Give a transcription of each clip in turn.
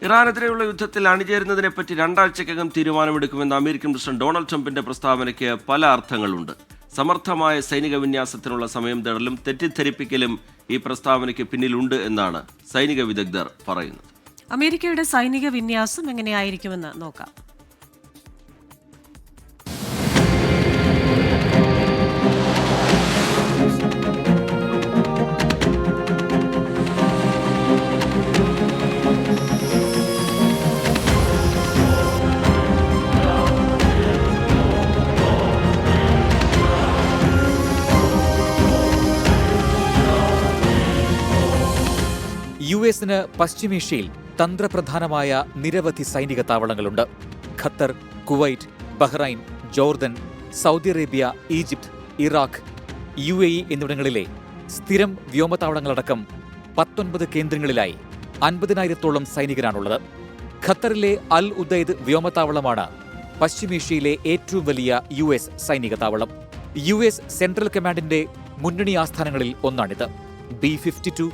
ഇറാനെതിരെയുള്ള യുദ്ധത്തിൽ അണിചേരുന്നതിനെപ്പറ്റി 2 ആഴ്ചക്കകം തീരുമാനമെടുക്കുമെന്ന് American president Donald ട്രംപിന്റെ പ്രസ്താവനയ്ക്ക് പല അർത്ഥങ്ങളുണ്ട്. സമർത്ഥമായ സൈനിക വിന്യാസത്തിനുള്ള സമയം തേടലും തെറ്റിദ്ധരിപ്പിക്കലും ഈ പ്രസ്താവനയ്ക്ക് പിന്നിലുണ്ട് എന്നാണ് സൈനിക വിദഗ്ധർ പറയുന്നത്. അമേരിക്കയുടെ സൈനിക വിന്യാസം എങ്ങനെയായിരിക്കുമെന്ന് നോക്കാം. യുഎസിന് പശ്ചിമേഷ്യയിൽ തന്ത്രപ്രധാനമായ നിരവധി സൈനിക താവളങ്ങളുണ്ട്. Qatar, Kuwait, Bahrain, Jordan, Saudi Arabia, Egypt, Iraq, UAE എന്നിവിടങ്ങളിലെ സ്ഥിരം വ്യോമതാവളങ്ങളടക്കം 19 കേന്ദ്രങ്ങളിലായി 50,000-ഓളം സൈനികരാണുള്ളത്. ഖത്തറിലെ അൽ ഉദൈദ് വ്യോമതാവളമാണ് പശ്ചിമേഷ്യയിലെ ഏറ്റവും വലിയ US സൈനിക താവളം. US സെൻട്രൽ കമാൻഡിന്റെ മുന്നണി ആസ്ഥാനങ്ങളിൽ ഒന്നാണിത്. B-52,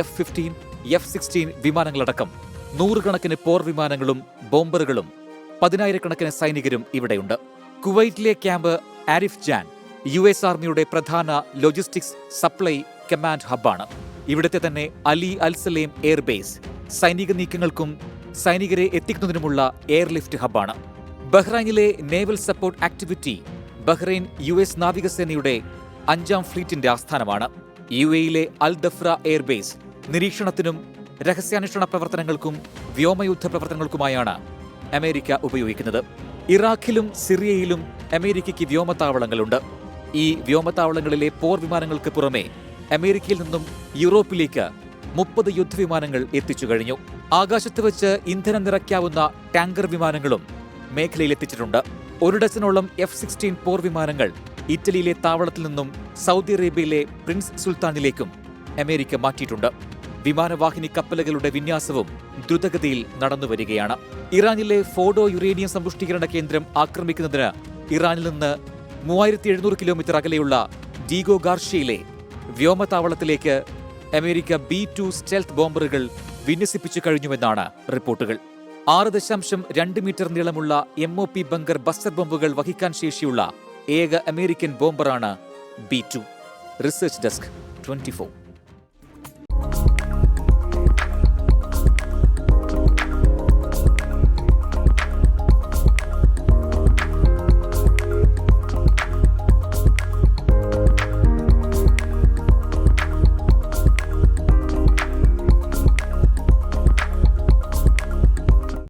F-15, F-16 വിമാനങ്ങളടക്കം 100 കണക്കിന് പോർ വിമാനങ്ങളും ബോംബറുകളും 10,000-കണക്കിന് സൈനികരും ഇവിടെയുണ്ട്. കുവൈറ്റിലെ ക്യാമ്പ് ആരിഫ് ജാൻ US ആർമിയുടെ പ്രധാന ലോജിസ്റ്റിക്സ് സപ്ലൈ കമാൻഡ് ഹബ്ബാണ്. ഇവിടുത്തെ തന്നെ അലി അൽസലേം എയർബേസ് സൈനിക നീക്കങ്ങൾക്കും സൈനികരെ എത്തിക്കുന്നതിനുമുള്ള എയർലിഫ്റ്റ് ഹബ്ബാണ്. ബഹ്റൈനിലെ naval support activity Bahrain US നാവികസേനയുടെ 5ാം ഫ്ലീറ്റിന്റെ ആസ്ഥാനമാണ്. UAEയിലെ അൽ ദഫ്ര എയർബേസ് നിരീക്ഷണത്തിനും രഹസ്യാന്വേഷണ പ്രവർത്തനങ്ങൾക്കും വ്യോമയുദ്ധ പ്രവർത്തനങ്ങൾക്കുമായാണ് അമേരിക്ക ഉപയോഗിക്കുന്നത്. ഇറാഖിലും സിറിയയിലും അമേരിക്കയ്ക്ക് വ്യോമതാവളങ്ങളുണ്ട്. ഈ വ്യോമതാവളങ്ങളിലെ പോർ വിമാനങ്ങൾക്ക് പുറമെ അമേരിക്കയിൽ നിന്നും യൂറോപ്പിലേക്ക് 30 യുദ്ധവിമാനങ്ങൾ എത്തിച്ചു കഴിഞ്ഞു. ആകാശത്ത് വെച്ച് ഇന്ധനം നിറയ്ക്കാവുന്ന ടാങ്കർ വിമാനങ്ങളും മേഖലയിലെത്തിച്ചിട്ടുണ്ട്. 1 ഡസനോളം F-16 പോർ വിമാനങ്ങൾ ഇറ്റലിയിലെ താവളത്തിൽ നിന്നും സൗദി അറേബ്യയിലെ പ്രിൻസ് സുൽത്താനിലേക്കും അമേരിക്ക മാറ്റിയിട്ടുണ്ട്. വിമാനവാഹിനി കപ്പലുകളുടെ വിന്യാസവും ദ്രുതഗതിയിൽ നടന്നുവരികയാണ്. ഇറാനിലെ ഫോഡോ യുറേനിയം സമ്പുഷ്ടീകരണ കേന്ദ്രം ആക്രമിക്കുന്നതിന് ഇറാനിൽ നിന്ന് 3700 കിലോമീറ്റർ അകലെയുള്ള ഡീഗോ ഗാർഷ്യയിലെ വ്യോമതാവളത്തിലേക്ക് അമേരിക്ക B-2 സ്റ്റെൽത്ത് ബോംബറുകൾ വിന്യസിപ്പിച്ചു കഴിഞ്ഞുവെന്നാണ് റിപ്പോർട്ടുകൾ. 6.2 മീറ്റർ നീളമുള്ള MOP ബങ്കർ ബസ്റ്റർ ബോംബുകൾ വഹിക്കാൻ ശേഷിയുള്ള ഏക അമേരിക്കൻ ബോംബറാണ് B-2. Research desk 24.